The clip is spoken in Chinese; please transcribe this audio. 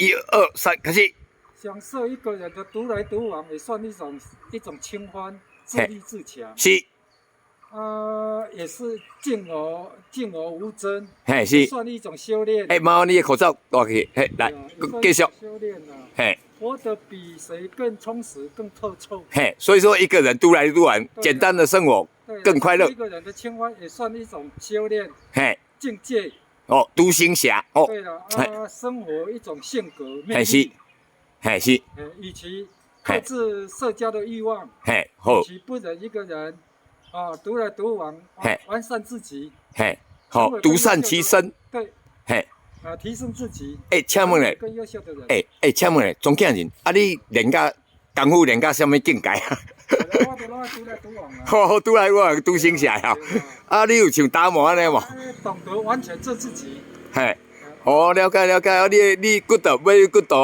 1、2、3，开始。享受一个人的独来独往，也算一种清欢，自立自强。是。也是静而无争，嘿是。算一种修炼。麻烦你的口罩戴起，嘿，来，继续。修炼啊。嘿。活得比谁更充实、更透彻。嘿，所以说一个人独来独往，简单的生活更快乐。一个人的清欢也算一种修炼。嘿。境界。哦，独行侠。哦。对了，生活一种性格魅力。嘿是。嘿是。与其克制社交的欲望。嘿好。与其不忍一个人独来独往，完善自己。嘿好，独善其身。对。嘿。提升自己。请问咧，更优秀的人。请问咧，总经人，你练到功夫练到什么境界啊？我独来独往啊。好，独来独往，独行侠呀。你有像达摩安尼无？懂得完全做自己。嘿，哦，了解了解，你 good，very good。